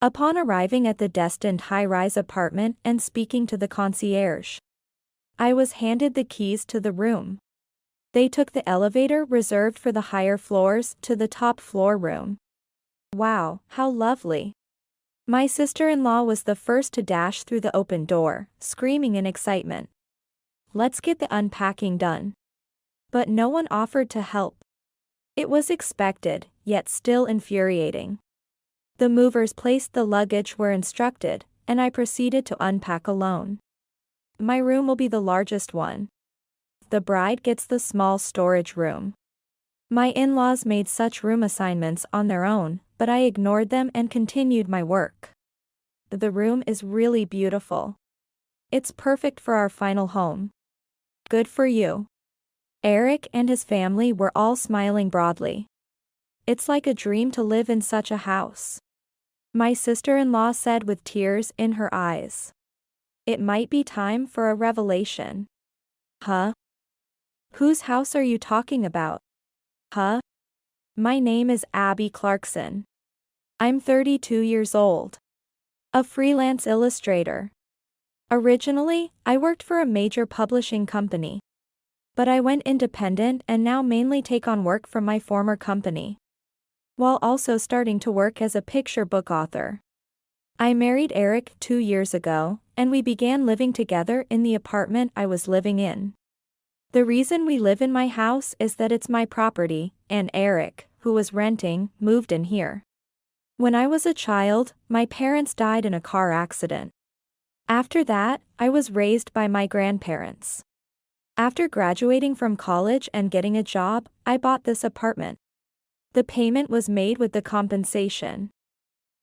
Upon arriving at the destined high-rise apartment and speaking to the concierge, I was handed the keys to the room. They took the elevator reserved for the higher floors to the top floor room. Wow, how lovely. My sister-in-law was the first to dash through the open door, screaming in excitement. Let's get the unpacking done. But no one offered to help. It was expected, yet still infuriating. The movers placed the luggage where instructed, and I proceeded to unpack alone. My room will be the largest one. The bride gets the small storage room. My in-laws made such room assignments on their own, but I ignored them and continued my work. The room is really beautiful. It's perfect for our final home. Good for you. Eric and his family were all smiling broadly. It's like a dream to live in such a house. My sister-in-law said with tears in her eyes. It might be time for a revelation. Huh? Whose house are you talking about? Huh? My name is Abby Clarkson. I'm 32 years old. A freelance illustrator. Originally, I worked for a major publishing company. But I went independent and now mainly take on work from my former company, while also starting to work as a picture book author. I married Eric 2 years ago, and we began living together in the apartment I was living in. The reason we live in my house is that it's my property, and Eric, who was renting, moved in here. When I was a child, my parents died in a car accident. After that, I was raised by my grandparents. After graduating from college and getting a job, I bought this apartment. The payment was made with the compensation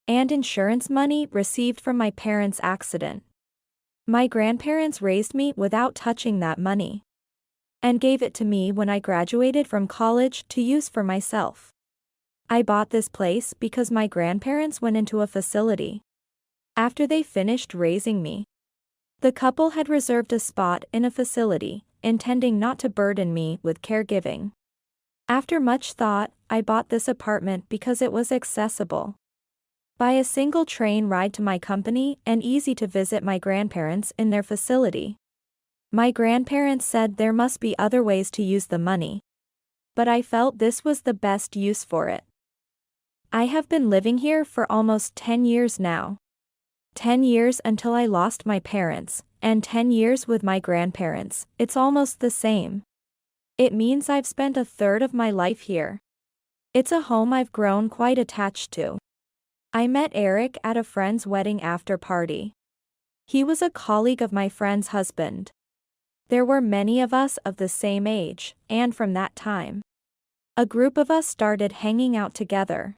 and insurance money received from my parents' accident. My grandparents raised me without touching that money and gave it to me when I graduated from college to use for myself. I bought this place because my grandparents went into a facility after they finished raising me. The couple had reserved a spot in a facility, intending not to burden me with caregiving. After much thought, I bought this apartment because it was accessible by a single train ride to my company and easy to visit my grandparents in their facility. My grandparents said there must be other ways to use the money, but I felt this was the best use for it. I have been living here for almost 10 years now. 10 years until I lost my parents, and 10 years with my grandparents. It's almost the same. It means I've spent a third of my life here. It's a home I've grown quite attached to. I met Eric at a friend's wedding after party. He was a colleague of my friend's husband. There were many of us of the same age, and from that time, a group of us started hanging out together.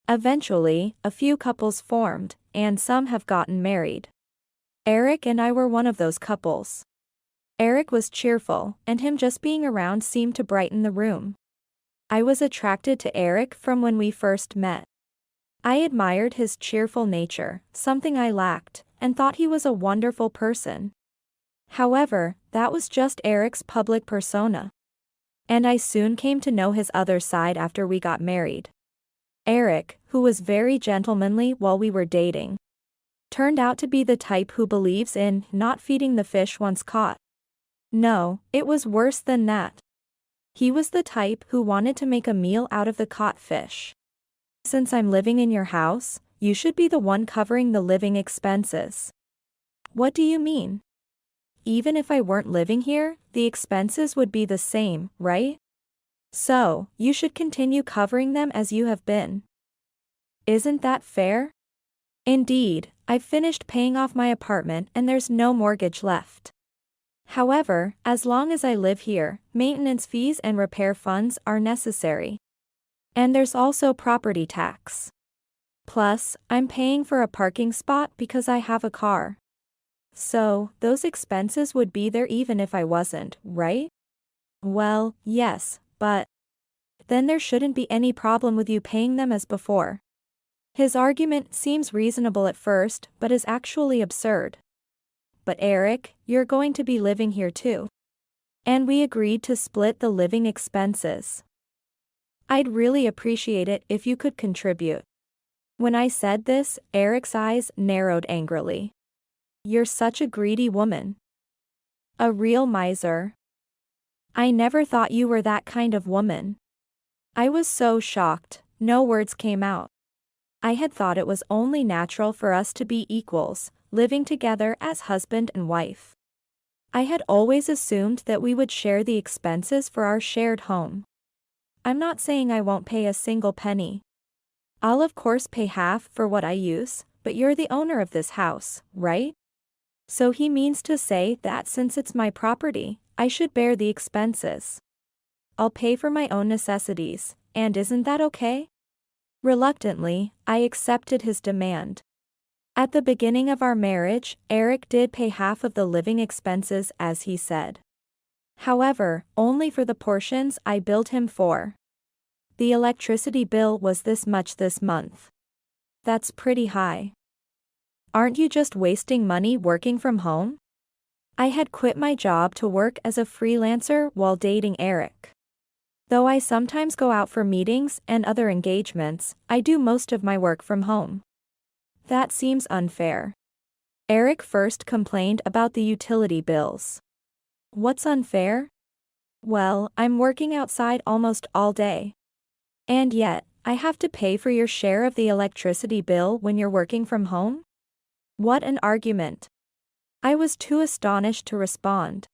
Eventually, a few couples formed, and some have gotten married. Eric and I were one of those couples. Eric was cheerful, and him just being around seemed to brighten the room. I was attracted to Eric from when we first met. I admired his cheerful nature, something I lacked, and thought he was a wonderful person. However, that was just Eric's public persona. And I soon came to know his other side after we got married. Eric, who was very gentlemanly while we were dating, turned out to be the type who believes in not feeding the fish once caught. No, it was worse than that. He was the type who wanted to make a meal out of the caught fish. Since I'm living in your house, you should be the one covering the living expenses. What do you mean? Even if I weren't living here, the expenses would be the same, right? So, you should continue covering them as you have been. Isn't that fair? Indeed, I've finished paying off my apartment and there's no mortgage left. However, as long as I live here, maintenance fees and repair funds are necessary. And there's also property tax. Plus, I'm paying for a parking spot because I have a car. So, those expenses would be there even if I wasn't, right? Well, yes, but then there shouldn't be any problem with you paying them as before. His argument seems reasonable at first, but is actually absurd. But Eric, you're going to be living here too. And we agreed to split the living expenses. I'd really appreciate it if you could contribute. When I said this, Eric's eyes narrowed angrily. You're such a greedy woman. A real miser. I never thought you were that kind of woman. I was so shocked, no words came out. I had thought it was only natural for us to be equals, living together as husband and wife. I had always assumed that we would share the expenses for our shared home. I'm not saying I won't pay a single penny. I'll of course pay half for what I use, but you're the owner of this house, right? So he means to say that since it's my property, I should bear the expenses. I'll pay for my own necessities, and isn't that okay? Reluctantly, I accepted his demand. At the beginning of our marriage, Eric did pay half of the living expenses as he said. However, only for the portions I billed him for. The electricity bill was this much this month. That's pretty high. Aren't you just wasting money working from home? I had quit my job to work as a freelancer while dating Eric. Though I sometimes go out for meetings and other engagements, I do most of my work from home. That seems unfair. Eric first complained about the utility bills. What's unfair? Well, I'm working outside almost all day. And yet, I have to pay for your share of the electricity bill when you're working from home? What an argument. I was too astonished to respond.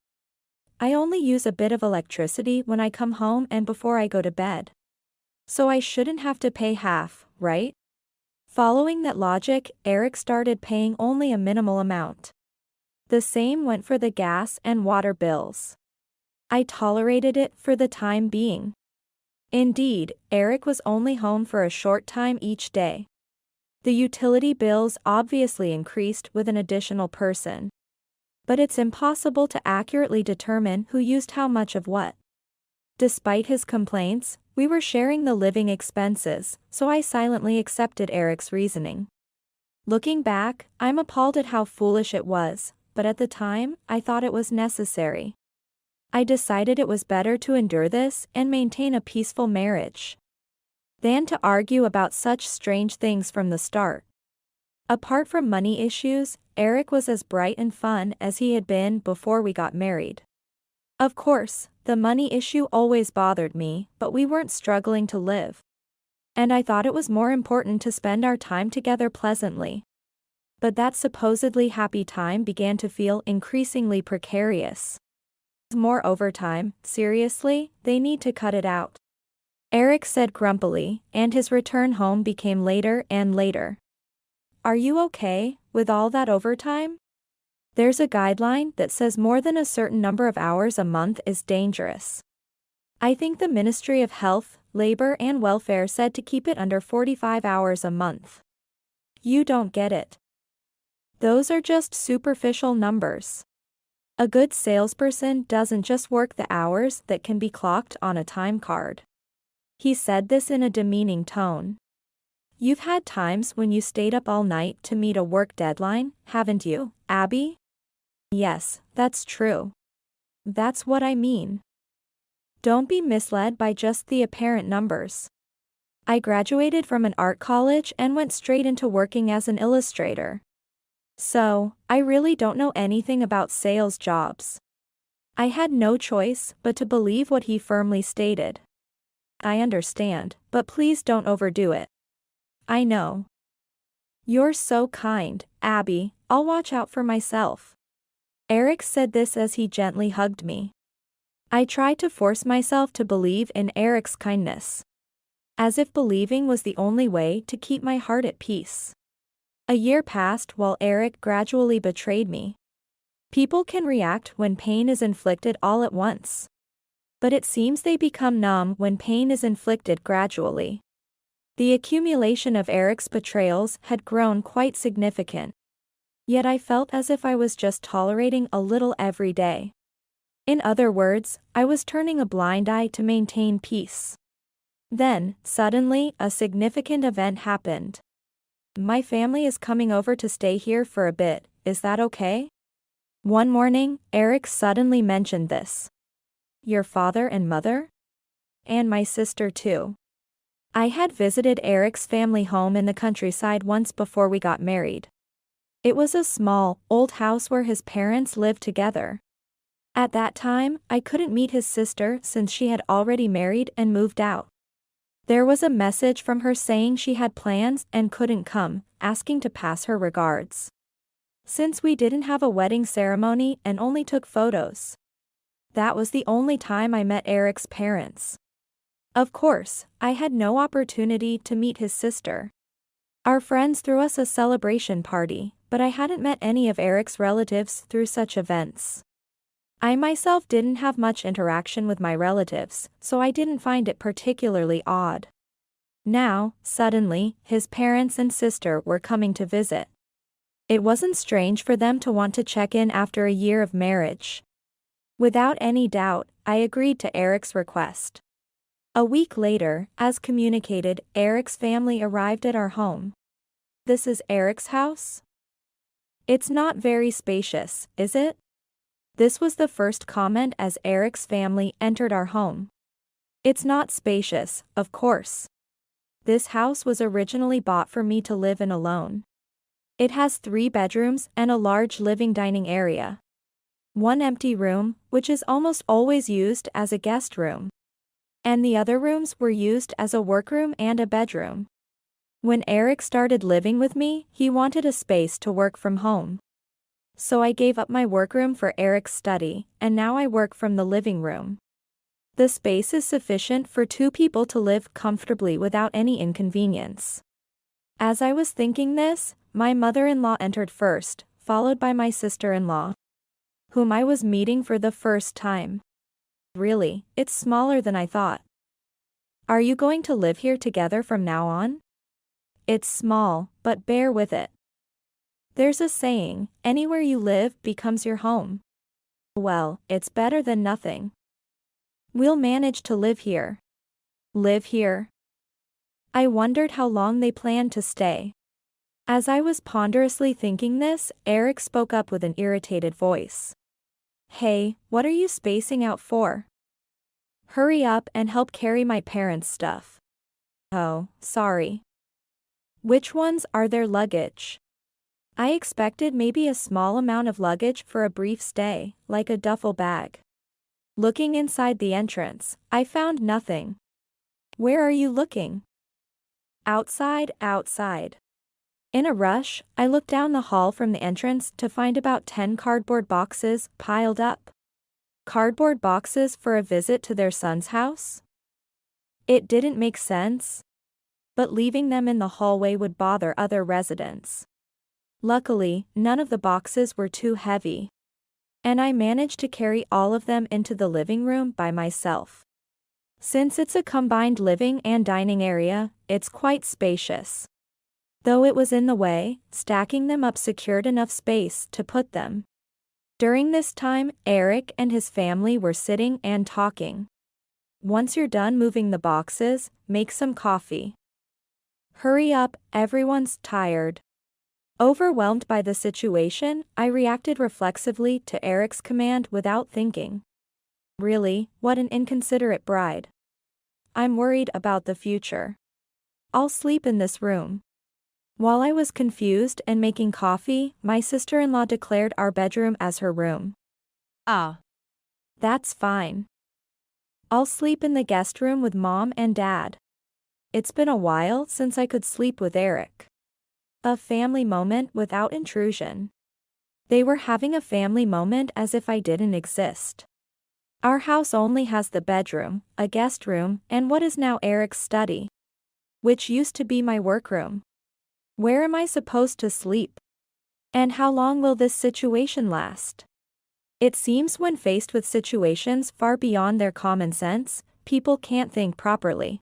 I only use a bit of electricity when I come home and before I go to bed. So I shouldn't have to pay half, right? Following that logic, Eric started paying only a minimal amount. The same went for the gas and water bills. I tolerated it for the time being. Indeed, Eric was only home for a short time each day. The utility bills obviously increased with an additional person. But it's impossible to accurately determine who used how much of what. Despite his complaints, we were sharing the living expenses, so I silently accepted Eric's reasoning. Looking back, I'm appalled at how foolish it was, but at the time, I thought it was necessary. I decided it was better to endure this and maintain a peaceful marriage than to argue about such strange things from the start. Apart from money issues, Eric was as bright and fun as he had been before we got married. Of course, the money issue always bothered me, but we weren't struggling to live. And I thought it was more important to spend our time together pleasantly. But that supposedly happy time began to feel increasingly precarious. More overtime, seriously, they need to cut it out. Eric said grumpily, and his return home became later and later. Are you okay with all that overtime? There's a guideline that says more than a certain number of hours a month is dangerous. I think the Ministry of Health, Labor and Welfare said to keep it under 45 hours a month. You don't get it. Those are just superficial numbers. A good salesperson doesn't just work the hours that can be clocked on a time card. He said this in a demeaning tone. You've had times when you stayed up all night to meet a work deadline, haven't you, Abby? Yes, that's true. That's what I mean. Don't be misled by just the apparent numbers. I graduated from an art college and went straight into working as an illustrator. So, I really don't know anything about sales jobs. I had no choice but to believe what he firmly stated. I understand, but please don't overdo it. I know. You're so kind, Abby, I'll watch out for myself. Eric said this as he gently hugged me. I tried to force myself to believe in Eric's kindness. As if believing was the only way to keep my heart at peace. A year passed while Eric gradually betrayed me. People can react when pain is inflicted all at once. But it seems they become numb when pain is inflicted gradually. The accumulation of Eric's betrayals had grown quite significant. Yet I felt as if I was just tolerating a little every day. In other words, I was turning a blind eye to maintain peace. Then, suddenly, a significant event happened. My family is coming over to stay here for a bit, is that okay? One morning, Eric suddenly mentioned this. Your father and mother? And my sister too. I had visited Eric's family home in the countryside once before we got married. It was a small, old house where his parents lived together. At that time, I couldn't meet his sister since she had already married and moved out. There was a message from her saying she had plans and couldn't come, asking to pass her regards. Since we didn't have a wedding ceremony and only took photos. That was the only time I met Eric's parents. Of course, I had no opportunity to meet his sister. Our friends threw us a celebration party, but I hadn't met any of Eric's relatives through such events. I myself didn't have much interaction with my relatives, so I didn't find it particularly odd. Now, suddenly, his parents and sister were coming to visit. It wasn't strange for them to want to check in after a year of marriage. Without any doubt, I agreed to Eric's request. A week later, as communicated, Eric's family arrived at our home. "This is Eric's house? It's not very spacious, is it?" This was the first comment as Eric's family entered our home. "It's not spacious, of course. This house was originally bought for me to live in alone. It has 3 bedrooms and a large living dining area. One empty room, which is almost always used as a guest room. And the other rooms were used as a workroom and a bedroom. When Eric started living with me, he wanted a space to work from home. So I gave up my workroom for Eric's study, and now I work from the living room. The space is sufficient for 2 people to live comfortably without any inconvenience." As I was thinking this, my mother-in-law entered first, followed by my sister-in-law, whom I was meeting for the first time. "Really, it's smaller than I thought. Are you going to live here together from now on?" "It's small, but bear with it. There's a saying, anywhere you live becomes your home. Well, it's better than nothing. We'll manage to live here." "Live here?" I wondered how long they planned to stay. As I was ponderously thinking this, Eric spoke up with an irritated voice. "Hey, what are you spacing out for? Hurry up and help carry my parents' stuff." "Oh, sorry. Which ones are their luggage?" I expected maybe a small amount of luggage for a brief stay, like a duffel bag. Looking inside the entrance, I found nothing. "Where are you looking?" "Outside, outside." In a rush, I looked down the hall from the entrance to find about 10 cardboard boxes piled up. Cardboard boxes for a visit to their son's house? It didn't make sense. But leaving them in the hallway would bother other residents. Luckily, none of the boxes were too heavy. And I managed to carry all of them into the living room by myself. Since it's a combined living and dining area, it's quite spacious. Though it was in the way, stacking them up secured enough space to put them. During this time, Eric and his family were sitting and talking. "Once you're done moving the boxes, make some coffee. Hurry up, everyone's tired." Overwhelmed by the situation, I reacted reflexively to Eric's command without thinking. Really, what an inconsiderate bride. I'm worried about the future. I'll sleep in this room. While I was confused and making coffee, my sister-in-law declared our bedroom as her room. "Ah. That's fine. I'll sleep in the guest room with Mom and Dad. It's been a while since I could sleep with Eric." A family moment without intrusion. They were having a family moment as if I didn't exist. Our house only has the bedroom, a guest room, and what is now Eric's study, which used to be my workroom. Where am I supposed to sleep? And how long will this situation last? It seems when faced with situations far beyond their common sense, people can't think properly.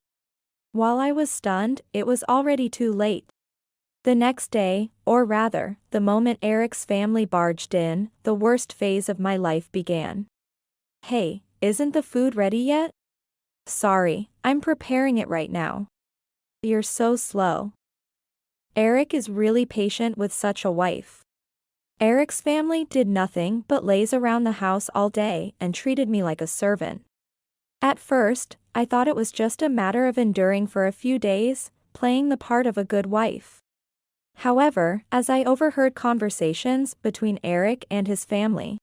While I was stunned, it was already too late. The next day, or rather, the moment Eric's family barged in, the worst phase of my life began. "Hey, isn't the food ready yet?" "Sorry, I'm preparing it right now." "You're so slow." Eric is really patient with such a wife. Eric's family did nothing but laze around the house all day and treated me like a servant. At first, I thought it was just a matter of enduring for a few days, playing the part of a good wife. However, as I overheard conversations between Eric and his family,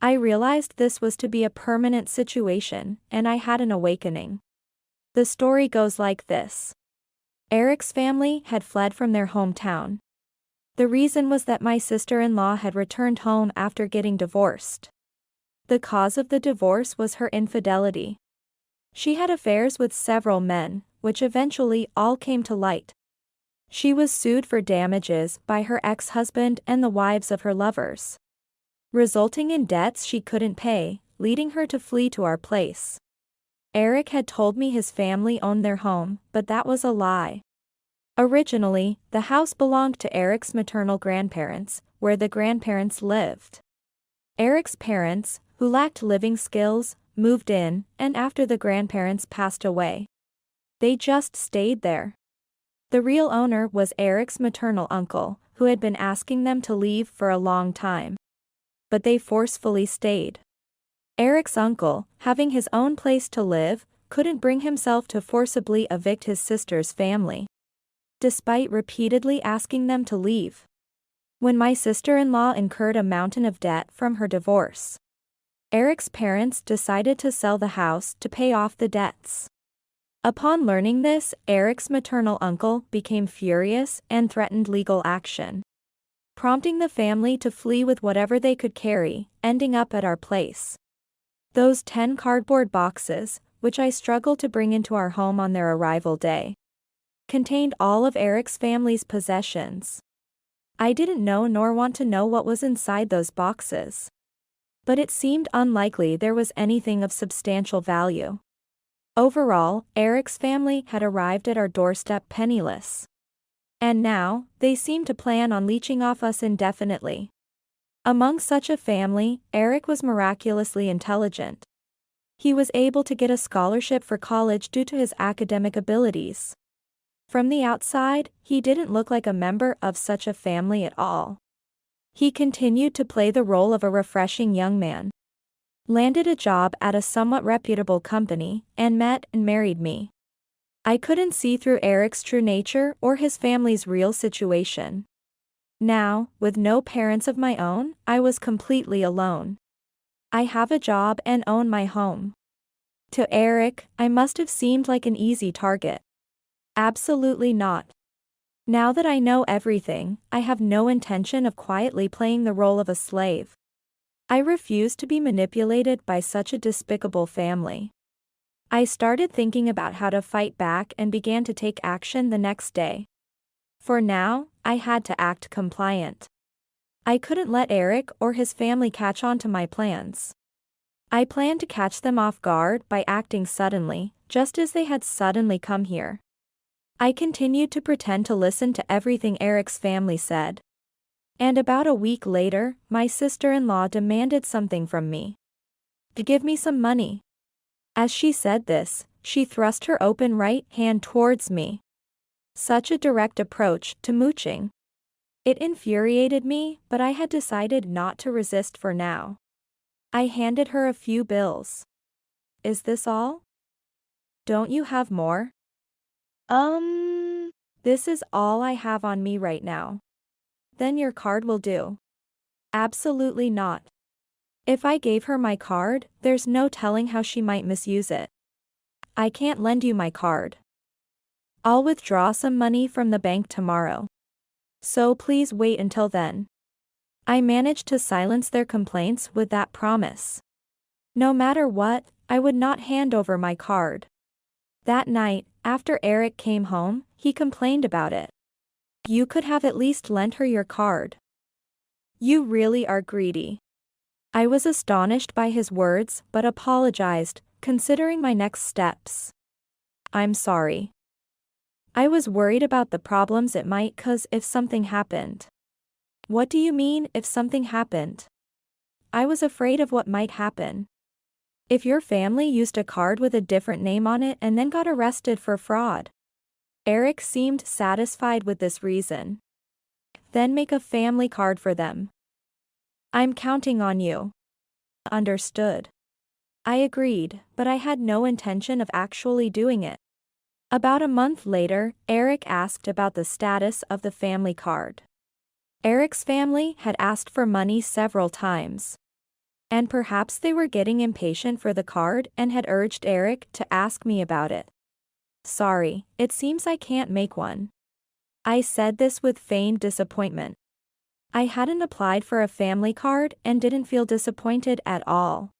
I realized this was to be a permanent situation, and I had an awakening. The story goes like this. Eric's family had fled from their hometown. The reason was that my sister-in-law had returned home after getting divorced. The cause of the divorce was her infidelity. She had affairs with several men, which eventually all came to light. She was sued for damages by her ex-husband and the wives of her lovers, resulting in debts she couldn't pay, leading her to flee to our place. Eric had told me his family owned their home, but that was a lie. Originally, the house belonged to Eric's maternal grandparents, where the grandparents lived. Eric's parents, who lacked living skills, moved in, and after the grandparents passed away, they just stayed there. The real owner was Eric's maternal uncle, who had been asking them to leave for a long time, but they forcefully stayed. Eric's uncle, having his own place to live, couldn't bring himself to forcibly evict his sister's family, despite repeatedly asking them to leave. When my sister-in-law incurred a mountain of debt from her divorce, Eric's parents decided to sell the house to pay off the debts. Upon learning this, Eric's maternal uncle became furious and threatened legal action, prompting the family to flee with whatever they could carry, ending up at our place. Those 10 cardboard boxes, which I struggled to bring into our home on their arrival day, contained all of Eric's family's possessions. I didn't know nor want to know what was inside those boxes, but it seemed unlikely there was anything of substantial value. Overall, Eric's family had arrived at our doorstep penniless. And now, they seemed to plan on leeching off us indefinitely. Among such a family, Eric was miraculously intelligent. He was able to get a scholarship for college due to his academic abilities. From the outside, he didn't look like a member of such a family at all. He continued to play the role of a refreshing young man, landed a job at a somewhat reputable company, and met and married me. I couldn't see through Eric's true nature or his family's real situation. Now, with no parents of my own, I was completely alone. I have a job and own my home. To Eric, I must have seemed like an easy target. Absolutely not. Now that I know everything, I have no intention of quietly playing the role of a slave. I refuse to be manipulated by such a despicable family. I started thinking about how to fight back and began to take action the next day. For now, I had to act compliant. I couldn't let Eric or his family catch on to my plans. I planned to catch them off guard by acting suddenly, just as they had suddenly come here. I continued to pretend to listen to everything Eric's family said. And about a week later, my sister-in-law demanded something from me. To give me some money. As she said this, she thrust her open right hand towards me. Such a direct approach to mooching. It infuriated me, but I had decided not to resist for now. I handed her a few bills. Is this all? Don't you have more? This is all I have on me right now. Then your card will do. Absolutely not. If I gave her my card, there's no telling how she might misuse it. I can't lend you my card. I'll withdraw some money from the bank tomorrow. So please wait until then. I managed to silence their complaints with that promise. No matter what, I would not hand over my card. That night, after Eric came home, he complained about it. You could have at least lent her your card. You really are greedy. I was astonished by his words but apologized, considering my next steps. I'm sorry. I was worried about the problems it might cause if something happened. What do you mean, if something happened? I was afraid of what might happen. If your family used a card with a different name on it and then got arrested for fraud. Eric seemed satisfied with this reason. Then make a family card for them. I'm counting on you. Understood. I agreed, but I had no intention of actually doing it. About a month later, Eric asked about the status of the family card. Eric's family had asked for money several times. And perhaps they were getting impatient for the card and had urged Eric to ask me about it. Sorry, it seems I can't make one. I said this with feigned disappointment. I hadn't applied for a family card and didn't feel disappointed at all.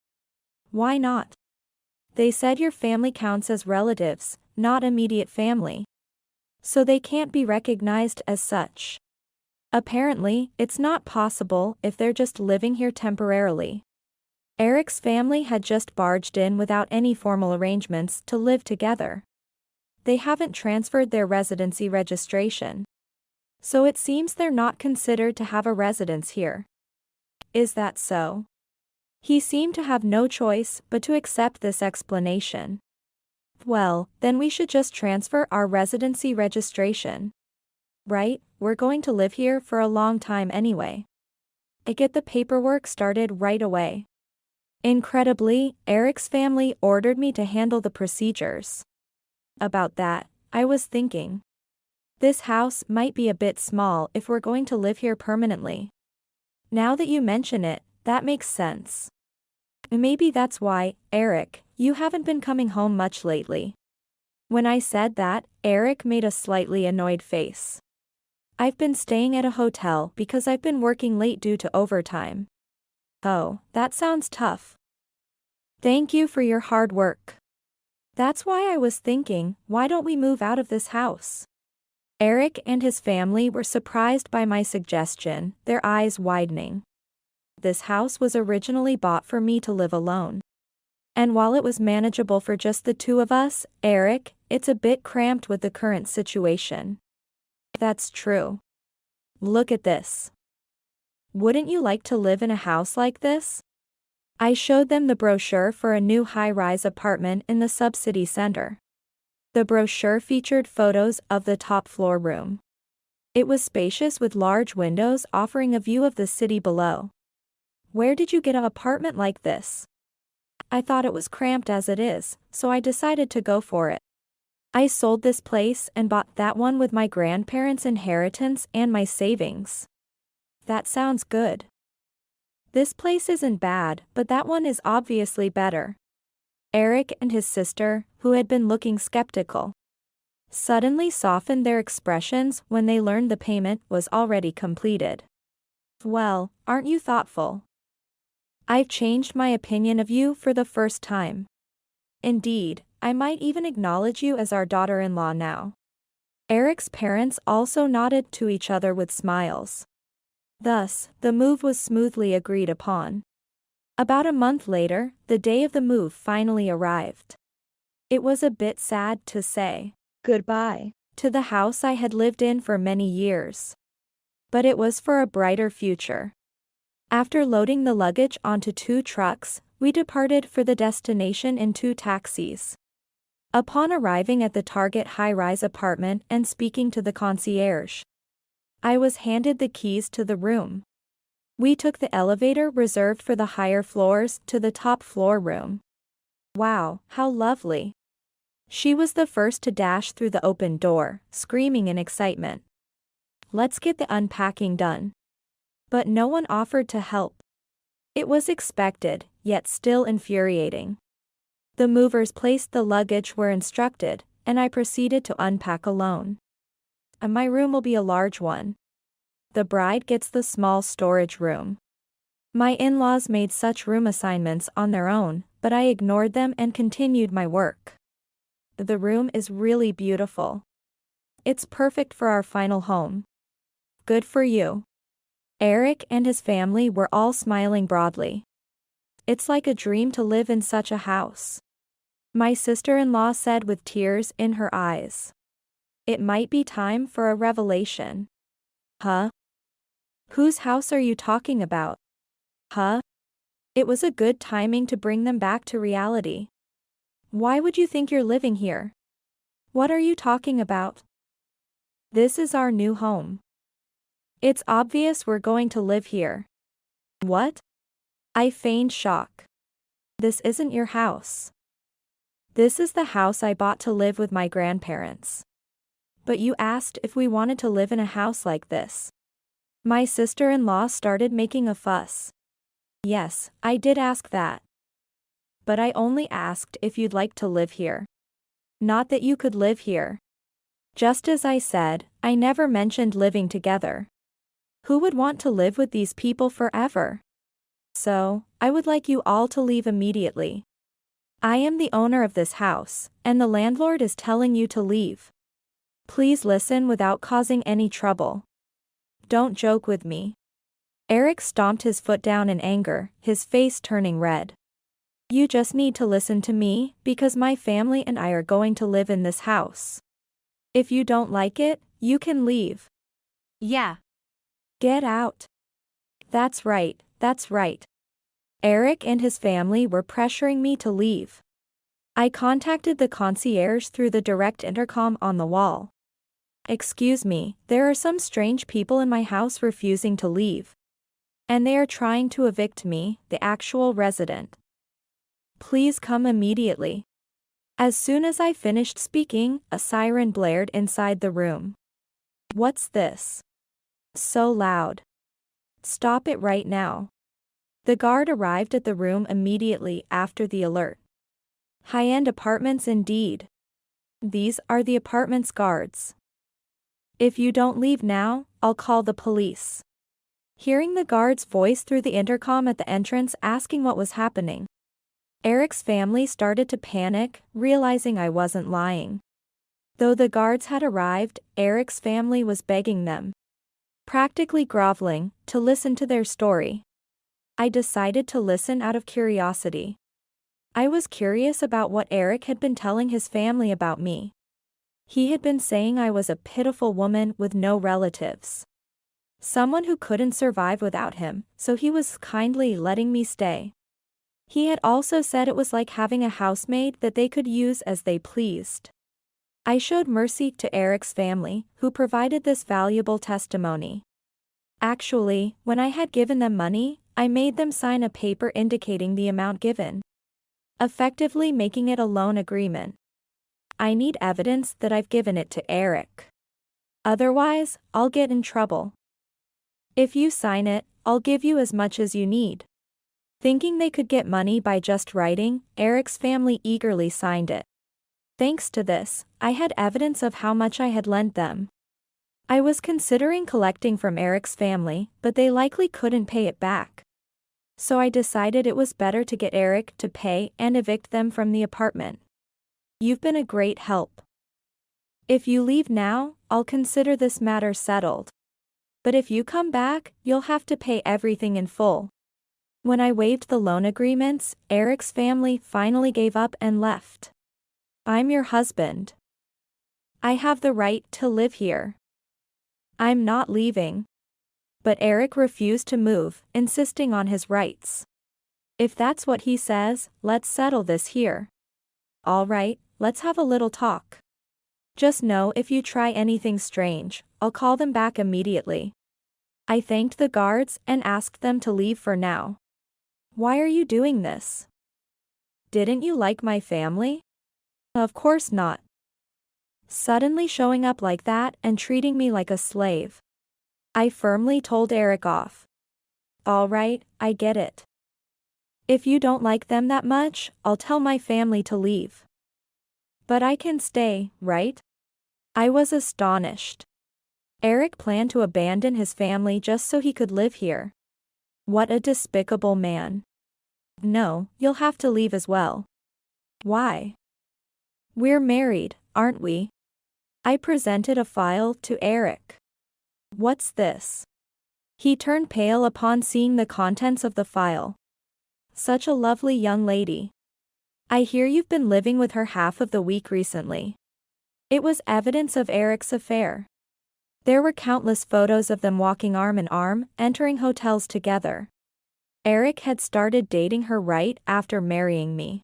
Why not? They said your family counts as relatives, not immediate family. So they can't be recognized as such. Apparently, it's not possible if they're just living here temporarily. Eric's family had just barged in without any formal arrangements to live together. They haven't transferred their residency registration. So it seems they're not considered to have a residence here. Is that so? He seemed to have no choice but to accept this explanation. Well, then we should just transfer our residency registration. Right, we're going to live here for a long time anyway. I get the paperwork started right away. Incredibly, Eric's family ordered me to handle the procedures. About that, I was thinking. This house might be a bit small if we're going to live here permanently. Now that you mention it, that makes sense. Maybe that's why, Eric, you haven't been coming home much lately. When I said that, Eric made a slightly annoyed face. I've been staying at a hotel because I've been working late due to overtime. Oh, that sounds tough. Thank you for your hard work. That's why I was thinking, why don't we move out of this house? Eric and his family were surprised by my suggestion, their eyes widening. This house was originally bought for me to live alone. And while it was manageable for just the two of us, Eric, it's a bit cramped with the current situation. That's true. Look at this. Wouldn't you like to live in a house like this? I showed them the brochure for a new high-rise apartment in the sub-city center. The brochure featured photos of the top-floor room. It was spacious with large windows offering a view of the city below. Where did you get an apartment like this? I thought it was cramped as it is, so I decided to go for it. I sold this place and bought that one with my grandparents' inheritance and my savings. That sounds good. This place isn't bad, but that one is obviously better. Eric and his sister, who had been looking skeptical, suddenly softened their expressions when they learned the payment was already completed. Well, aren't you thoughtful? I've changed my opinion of you for the first time. Indeed, I might even acknowledge you as our daughter-in-law now. Eric's parents also nodded to each other with smiles. Thus, the move was smoothly agreed upon. About a month later, the day of the move finally arrived. It was a bit sad to say goodbye to the house I had lived in for many years. But it was for a brighter future. After loading the luggage onto 2 trucks, we departed for the destination in 2 taxis. Upon arriving at the Target high-rise apartment and speaking to the concierge, I was handed the keys to the room. We took the elevator reserved for the higher floors to the top floor room. Wow, how lovely. She was the first to dash through the open door, screaming in excitement. Let's get the unpacking done. But no one offered to help. It was expected, yet still infuriating. The movers placed the luggage where instructed, and I proceeded to unpack alone. My room will be a large one. The bride gets the small storage room. My in-laws made such room assignments on their own, but I ignored them and continued my work. The room is really beautiful. It's perfect for our final home. Good for you. Eric and his family were all smiling broadly. It's like a dream to live in such a house. My sister-in-law said with tears in her eyes. It might be time for a revelation. Huh? Whose house are you talking about? Huh? It was a good timing to bring them back to reality. Why would you think you're living here? What are you talking about? This is our new home. It's obvious we're going to live here. What? I feigned shock. This isn't your house. This is the house I bought to live with my grandparents. But you asked if we wanted to live in a house like this. My sister-in-law started making a fuss. Yes, I did ask that. But I only asked if you'd like to live here. Not that you could live here. Just as I said, I never mentioned living together. Who would want to live with these people forever? So, I would like you all to leave immediately. I am the owner of this house, and the landlord is telling you to leave. Please listen without causing any trouble. Don't joke with me. Eric stomped his foot down in anger, his face turning red. You just need to listen to me, because my family and I are going to live in this house. If you don't like it, you can leave. Yeah. Get out. That's right, that's right. Eric and his family were pressuring me to leave. I contacted the concierge through the direct intercom on the wall. Excuse me, there are some strange people in my house refusing to leave. And they are trying to evict me, the actual resident. Please come immediately. As soon as I finished speaking, a siren blared inside the room. What's this? So loud. Stop it right now. The guard arrived at the room immediately after the alert. High-end apartments indeed. These are the apartment's guards. If you don't leave now, I'll call the police. Hearing the guard's voice through the intercom at the entrance asking what was happening, Eric's family started to panic, realizing I wasn't lying. Though the guards had arrived, Eric's family was begging them, practically groveling, to listen to their story. I decided to listen out of curiosity. I was curious about what Eric had been telling his family about me. He had been saying I was a pitiful woman with no relatives. Someone who couldn't survive without him, so he was kindly letting me stay. He had also said it was like having a housemaid that they could use as they pleased. I showed mercy to Eric's family, who provided this valuable testimony. Actually, when I had given them money, I made them sign a paper indicating the amount given, effectively making it a loan agreement. I need evidence that I've given it to Eric. Otherwise, I'll get in trouble. If you sign it, I'll give you as much as you need. Thinking they could get money by just writing, Eric's family eagerly signed it. Thanks to this, I had evidence of how much I had lent them. I was considering collecting from Eric's family, but they likely couldn't pay it back. So I decided it was better to get Eric to pay and evict them from the apartment. You've been a great help. If you leave now, I'll consider this matter settled. But if you come back, you'll have to pay everything in full. When I waived the loan agreements, Eric's family finally gave up and left. I'm your husband. I have the right to live here. I'm not leaving. But Eric refused to move, insisting on his rights. If that's what he says, let's settle this here. All right, let's have a little talk. Just know if you try anything strange, I'll call them back immediately. I thanked the guards and asked them to leave for now. Why are you doing this? Didn't you like my family? Of course not. Suddenly showing up like that and treating me like a slave. I firmly told Eric off. All right, I get it. If you don't like them that much, I'll tell my family to leave. But I can stay, right? I was astonished. Eric planned to abandon his family just so he could live here. What a despicable man. No, you'll have to leave as well. Why? We're married, aren't we? I presented a file to Eric. What's this? He turned pale upon seeing the contents of the file. Such a lovely young lady. I hear you've been living with her half of the week recently. It was evidence of Eric's affair. There were countless photos of them walking arm in arm, entering hotels together. Eric had started dating her right after marrying me.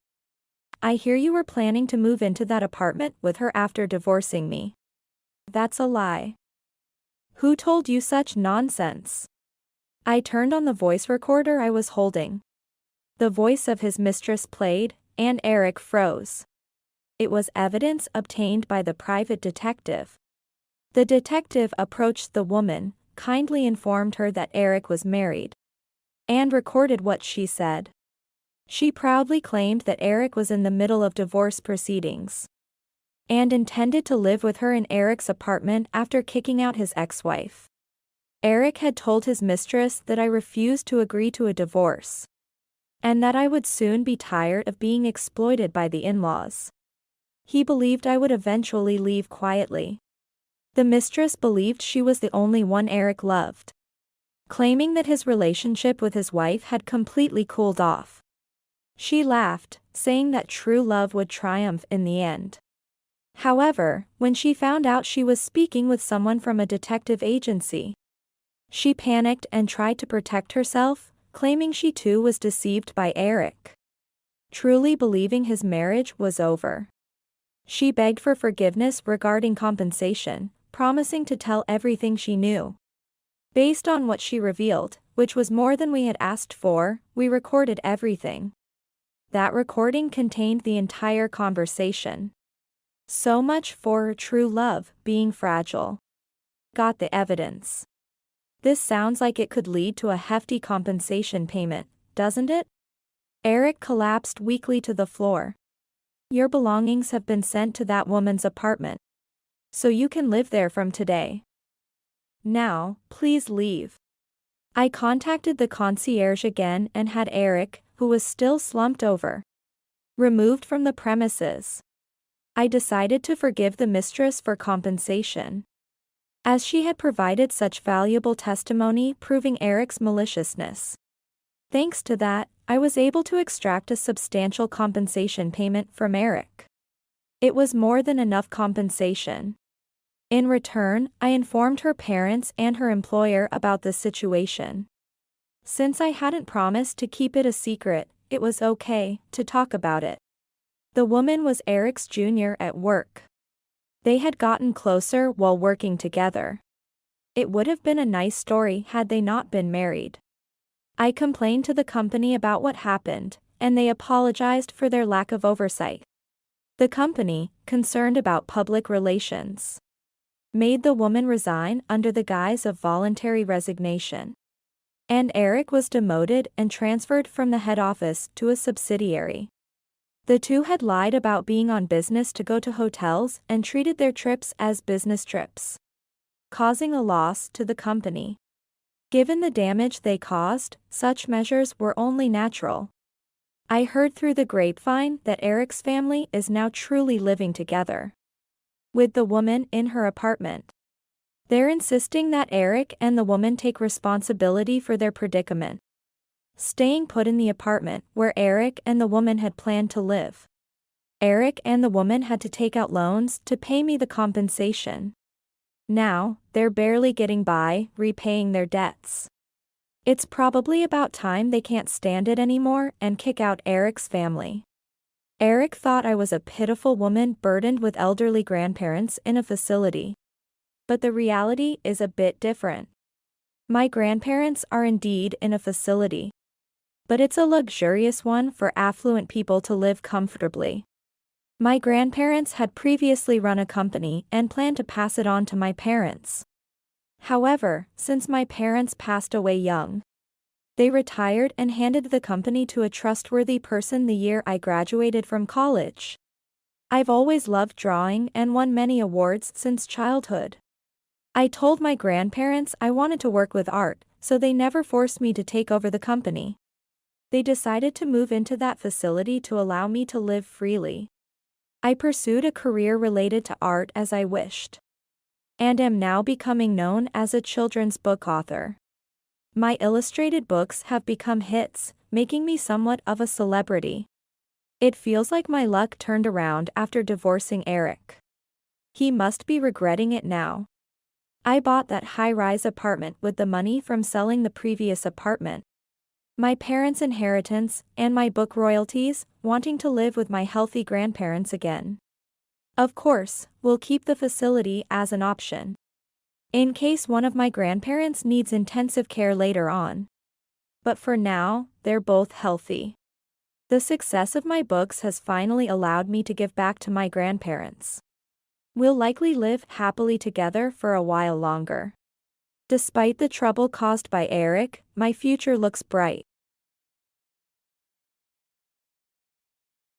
I hear you were planning to move into that apartment with her after divorcing me. That's a lie. Who told you such nonsense? I turned on the voice recorder I was holding. The voice of his mistress played, and Eric froze. It was evidence obtained by the private detective. The detective approached the woman, kindly informed her that Eric was married, and recorded what she said. She proudly claimed that Eric was in the middle of divorce proceedings and intended to live with her in Eric's apartment after kicking out his ex-wife. Eric had told his mistress that I refused to agree to a divorce, and that I would soon be tired of being exploited by the in-laws. He believed I would eventually leave quietly. The mistress believed she was the only one Eric loved, claiming that his relationship with his wife had completely cooled off. She laughed, saying that true love would triumph in the end. However, when she found out she was speaking with someone from a detective agency, she panicked and tried to protect herself, claiming she too was deceived by Eric, truly believing his marriage was over. She begged for forgiveness regarding compensation, promising to tell everything she knew. Based on what she revealed, which was more than we had asked for, we recorded everything. That recording contained the entire conversation. So much for true love being fragile. Got the evidence. This sounds like it could lead to a hefty compensation payment, doesn't it? Eric collapsed weakly to the floor. Your belongings have been sent to that woman's apartment, so you can live there from today. Now, please leave. I contacted the concierge again and had Eric, who was still slumped over, removed from the premises. I decided to forgive the mistress for compensation, as she had provided such valuable testimony proving Eric's maliciousness. Thanks to that, I was able to extract a substantial compensation payment from Eric. It was more than enough compensation. In return, I informed her parents and her employer about the situation. Since I hadn't promised to keep it a secret, it was okay to talk about it. The woman was Eric's junior at work. They had gotten closer while working together. It would have been a nice story had they not been married. I complained to the company about what happened, and they apologized for their lack of oversight. The company, concerned about public relations, made the woman resign under the guise of voluntary resignation. And Eric was demoted and transferred from the head office to a subsidiary. The two had lied about being on business to go to hotels and treated their trips as business trips, causing a loss to the company. Given the damage they caused, such measures were only natural. I heard through the grapevine that Eric's family is now truly living together with the woman in her apartment. They're insisting that Eric and the woman take responsibility for their predicament, staying put in the apartment where Eric and the woman had planned to live. Eric and the woman had to take out loans to pay me the compensation. Now, they're barely getting by, repaying their debts. It's probably about time they can't stand it anymore and kick out Eric's family. Eric thought I was a pitiful woman burdened with elderly grandparents in a facility. But the reality is a bit different. My grandparents are indeed in a facility, but it's a luxurious one for affluent people to live comfortably. My grandparents had previously run a company and planned to pass it on to my parents. However, since my parents passed away young, they retired and handed the company to a trustworthy person the year I graduated from college. I've always loved drawing and won many awards since childhood. I told my grandparents I wanted to work with art, so they never forced me to take over the company. They decided to move into that facility to allow me to live freely. I pursued a career related to art as I wished, and am now becoming known as a children's book author. My illustrated books have become hits, making me somewhat of a celebrity. It feels like my luck turned around after divorcing Eric. He must be regretting it now. I bought that high-rise apartment with the money from selling the previous apartment, my parents' inheritance, and my book royalties, wanting to live with my healthy grandparents again. Of course, we'll keep the facility as an option, in case one of my grandparents needs intensive care later on. But for now, they're both healthy. The success of my books has finally allowed me to give back to my grandparents. We'll likely live happily together for a while longer. Despite the trouble caused by Eric, my future looks bright.